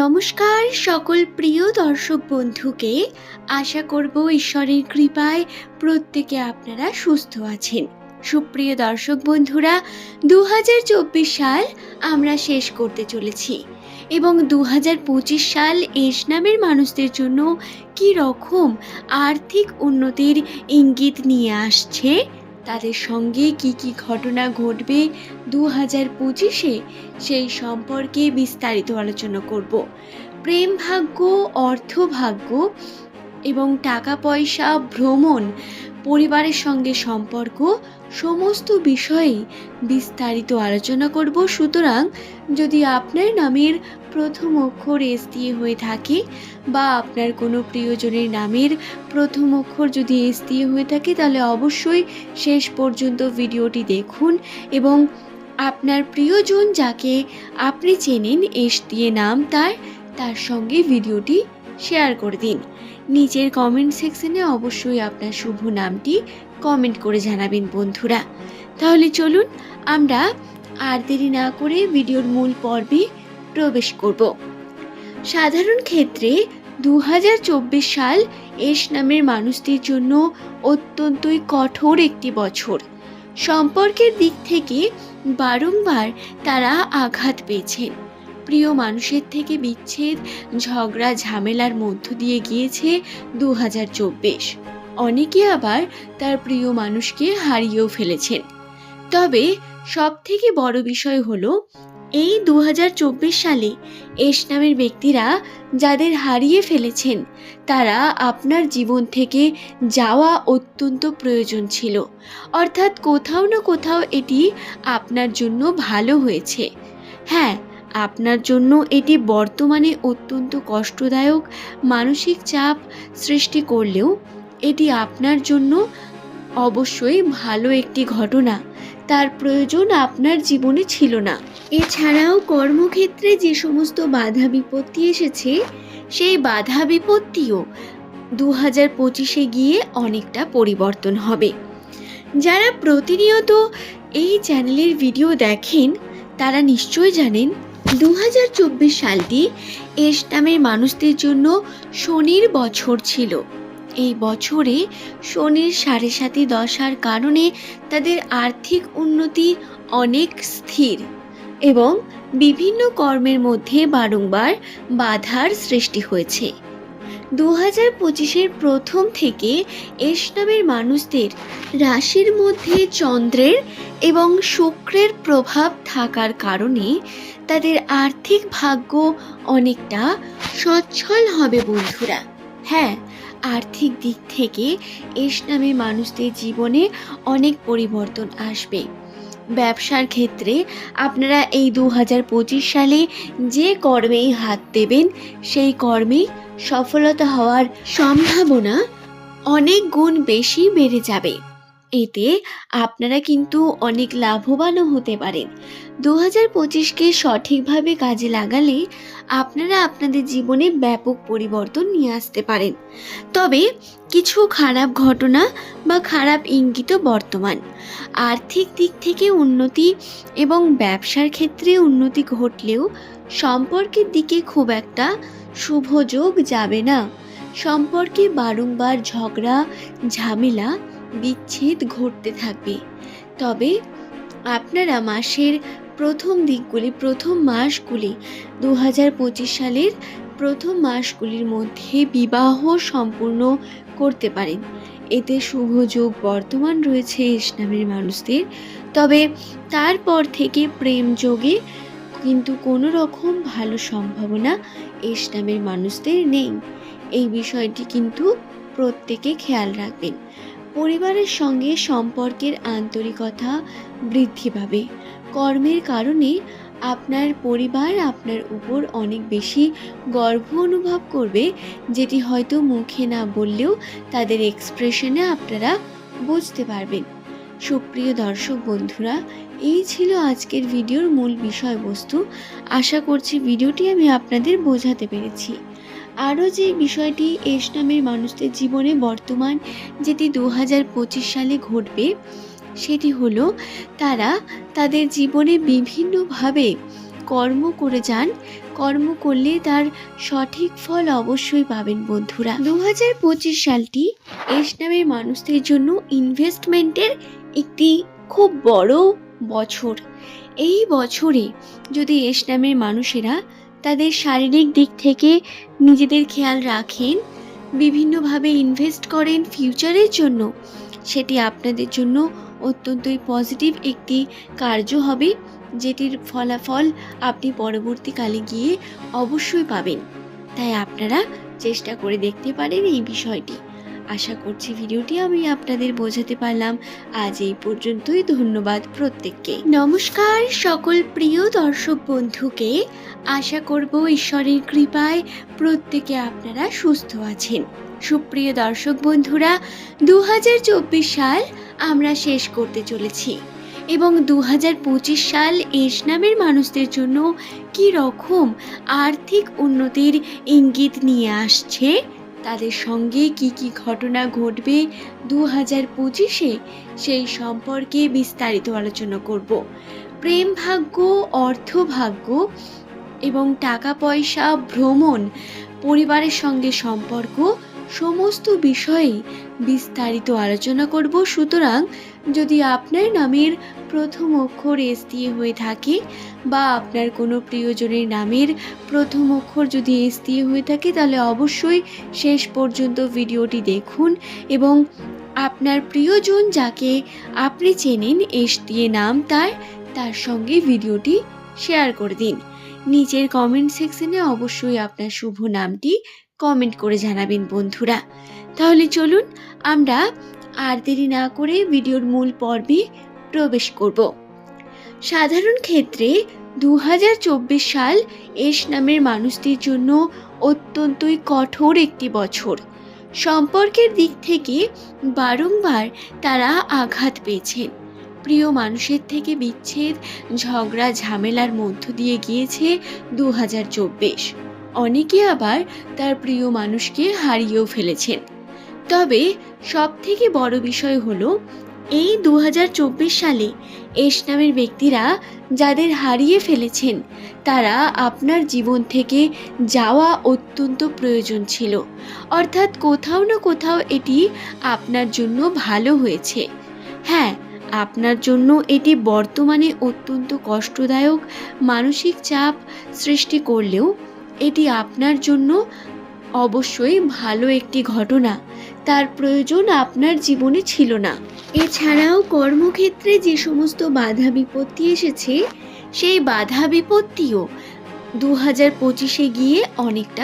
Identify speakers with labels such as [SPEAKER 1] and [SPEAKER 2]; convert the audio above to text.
[SPEAKER 1] নমস্কার সকল প্রিয় দর্শক বন্ধুকে। আশা করব ঈশ্বরের কৃপায় প্রত্যেকে আপনারা সুস্থ আছেন। সুপ্রিয় দর্শক বন্ধুরা, 2024 সাল আমরা শেষ করতে চলেছি এবং 2025 সাল এস নামের মানুষদের জন্য কী রকম আর্থিক উন্নতির ইঙ্গিত নিয়ে আসছে, তাদের সঙ্গে কি কি ঘটনা ঘটবে 2025-এ সেই সম্পর্কে বিস্তারিত আলোচনা করব। প্রেম ভাগ্য, অর্থ ভাগ্য এবং টাকা পয়সা, ভ্রমণ, পরিবারের সঙ্গে সম্পর্ক সমস্ত বিষয়েই বিস্তারিত আলোচনা করব। সুতরাং যদি আপনার নামের প্রথম অক্ষর এস দিয়ে হয়ে থাকে বা আপনার কোনো প্রিয়জনের নামের প্রথম অক্ষর যদি এস দিয়ে হয়ে থাকে, তাহলে অবশ্যই শেষ পর্যন্ত ভিডিওটি দেখুন এবং আপনার প্রিয়জন যাকে আপনি চেনেন এস দিয়ে নাম তার সঙ্গে ভিডিওটি শেয়ার করে দিন। নিচের কমেন্ট সেকশনে অবশ্যই আপনার শুভ নামটি কমেন্ট করে জানাবেন বন্ধুরা। তাহলে চলুন আমরা আর দেরি না করে ভিডিওর মূল পর্বে প্রবেশ করব। সাধারণ ক্ষেত্রে 2024 সাল এস নামের মানুষদের জন্য অত্যন্তই কঠোর একটি বছর। সম্পর্কের দিক থেকে বারংবার তারা আঘাত পেয়েছেন। প্রিয় মানুষের থেকে বিচ্ছেদ, ঝগড়া, ঝামেলার মধ্য দিয়ে গিয়েছে 2024। অনেকে আবার তার প্রিয় মানুষকে হারিয়েও ফেলেছেন। তবে সবথেকে বড় বিষয় হলো এই 2024 সালে এস নামের ব্যক্তিরা যাদের হারিয়ে ফেলেছেন, তারা আপনার জীবন থেকে যাওয়া অত্যন্ত প্রয়োজন ছিল। অর্থাৎ কোথাও না কোথাও এটি আপনার জন্য ভালো হয়েছে। হ্যাঁ, আপনার জন্য এটি বর্তমানে অত্যন্ত কষ্টদায়ক, মানসিক চাপ সৃষ্টি করলেও এটি আপনার জন্য অবশ্যই ভালো একটি ঘটনা। তার প্রয়োজন আপনার জীবনে ছিল না। এছাড়াও কর্মক্ষেত্রে যে সমস্ত বাধা বিপত্তি এসেছে, সেই বাধা বিপত্তিও 2025-এ গিয়ে অনেকটা পরিবর্তন হবে। যারা প্রতিনিয়ত এই চ্যানেলের ভিডিও দেখেন তারা নিশ্চয়ই জানেন 2024 সালটি এস নামের মানুষদের জন্য শনির বছর ছিল। এই বছরে শনির 7.5 দশার কারণে তাদের আর্থিক উন্নতি অনেক স্থির এবং বিভিন্ন কর্মের মধ্যে বারংবার বাধার সৃষ্টি হয়েছে। 2025-এর প্রথম থেকে এস নামের মানুষদের রাশির মধ্যে চন্দ্রের এবং শুক্রের প্রভাব থাকার কারণে তাদের আর্থিক ভাগ্য অনেকটা সচ্ছল হবে বন্ধুরা। হ্যাঁ, আর্থিক দিক থেকে এস নামের মানুষদের জীবনে অনেক পরিবর্তন আসবে। ব্যবসার ক্ষেত্রে আপনারা এই 2025 সালে যে কর্মেই হাত দেবেন, সেই কর্মেই সফলতা হওয়ার সম্ভাবনা অনেক গুণ বেশি বেড়ে যাবে। এতে আপনারা কিন্তু অনেক লাভবানও হতে পারেন। 2025-কে সঠিকভাবে কাজে লাগালে আপনারা আপনাদের জীবনে ব্যাপক পরিবর্তন নিয়ে আসতে পারেন। তবে কিছু খারাপ ঘটনা বা খারাপ ইঙ্গিতও বর্তমান। আর্থিক দিক থেকে উন্নতি এবং ব্যবসার ক্ষেত্রে উন্নতি ঘটলেও সম্পর্কের দিকে খুব একটা শুভ যোগ যাবে না। সম্পর্কে বারংবার ঝগড়া, ঝামেলা, বিচ্ছেদ ঘটতে থাকবে। তবে আপনারা মাসের প্রথম মাসগুলি 2025 সালের প্রথম মাসগুলির মধ্যে বিবাহ সম্পূর্ণ করতে পারেন। এতে শুভ যোগ বর্তমান রয়েছে এস নামের মানুষদের। তবে তারপর থেকে প্রেম যোগে কিন্তু কোনো রকম ভালো সম্ভাবনা এস নামের মানুষদের নেই। এই বিষয়টি কিন্তু প্রত্যেকে খেয়াল রাখবেন। পরিবারের সঙ্গে সম্পর্কের আন্তরিকতা বৃদ্ধি পাবে। কর্মের কারণে আপনার পরিবার আপনার উপর অনেক বেশি গর্ব অনুভব করবে, যেটি হয়তো মুখে না বললেও তাদের এক্সপ্রেশনে আপনারা বুঝতে পারবেন। সুপ্রিয় দর্শক বন্ধুরা, এই ছিল আজকের ভিডিওর মূল বিষয়বস্তু। আশা করছি ভিডিওটি আমি আপনাদের বোঝাতে পেরেছি। আরও যে বিষয়টি এস নামের মানুষদের জীবনে বর্তমান যেটি 2025 সালে ঘটবে, সেটি হলো তারা তাদের জীবনে বিভিন্নভাবে কর্ম করে যান, কর্ম করলে তার সঠিক ফল অবশ্যই পাবেন বন্ধুরা। 2025 সালটি এস নামের মানুষদের জন্য ইনভেস্টমেন্টের একটি খুব বড় বছর। এই বছরে যদি এস নামের মানুষেরা তাদের শারীরিক দিক থেকে নিজেদের খেয়াল রাখেন, বিভিন্নভাবে ইনভেস্ট করেন ফিউচারের জন্য, সেটি আপনাদের জন্য অত্যন্তই পজিটিভ একটি কার্য হবে, যেটির ফলাফল আপনি পরবর্তীকালে গিয়ে অবশ্যই পাবেন। তাই আপনারা চেষ্টা করে দেখতে পারেন এই বিষয়টি। আশা করছি ভিডিওটি আমি আপনাদের বোঝাতে পারলাম। আজ এই পর্যন্তই। ধন্যবাদ প্রত্যেককে। নমস্কার সকল প্রিয় দর্শক বন্ধুকে। আশা করব ঈশ্বরের কৃপায় প্রত্যেকে আপনারা সুস্থ আছেন। সুপ্রিয় দর্শক বন্ধুরা, 2024 সাল আমরা শেষ করতে চলেছি এবং 2025 সাল এস নামের মানুষদের জন্য কি রকম আর্থিক উন্নতির ইঙ্গিত নিয়ে আসছে, তাদের সঙ্গে কি কি ঘটনা ঘটবে 2025-এ, সেই সম্পর্কে বিস্তারিত আলোচনা করব। প্রেম ভাগ্য, অর্থ ভাগ্য এবং টাকা পয়সা, ভ্রমণ, পরিবারের সঙ্গে সম্পর্ক, সমস্ত বিষয়ে বিস্তারিত আলোচনা করব। সুতরাং যদি আপনার নামের প্রথম অক্ষর এস দিয়ে হয়ে থাকে বা আপনার কোনো প্রিয়জনের নামের প্রথম অক্ষর যদি এস দিয়ে হয়ে থাকে, তাহলে অবশ্যই শেষ পর্যন্ত ভিডিওটি দেখুন এবং আপনার প্রিয়জন যাকে আপনি চেনেন এস দিয়ে নাম তার সঙ্গে ভিডিওটি শেয়ার করে দিন। নিচের কমেন্ট সেকশনে অবশ্যই আপনার শুভ নামটি কমেন্ট করে জানাবেন বন্ধুরা। তাহলে চলুন আমরা আর দেরি না করে ভিডিওর মূল পর্বে প্রবেশ করব। সাধারণ ক্ষেত্রে 2024 সাল এস নামের মানুষদের জন্য অত্যন্তই কঠোর একটি বছর। সম্পর্কের দিক থেকে বারংবার তারা আঘাত পেয়েছেন। প্রিয় মানুষের থেকে বিচ্ছেদ, ঝগড়া, ঝামেলার মধ্য দিয়ে গিয়েছে 2024। অনেকে আবার তার প্রিয় মানুষকে হারিয়েও ফেলেছেন। তবে সব থেকে বড় বিষয় হলো, এই 2024 সালে এস নামের ব্যক্তিরা যাদের হারিয়ে ফেলেছেন, তারা আপনার জীবন থেকে যাওয়া অত্যন্ত প্রয়োজন ছিল। অর্থাৎ কোথাও না কোথাও এটি আপনার জন্য ভালো হয়েছে। হ্যাঁ, আপনার জন্য এটি বর্তমানে অত্যন্ত কষ্টদায়ক, মানসিক চাপ সৃষ্টি করলেও এটি আপনার জন্য অবশ্যই ভালো একটি ঘটনা। তার প্রয়োজন আপনার জীবনে ছিল না। এছাড়াও কর্মক্ষেত্রে যে সমস্ত বাধা বিপত্তি এসেছে, সেই বাধা বিপত্তিও 2025-এ গিয়ে অনেকটা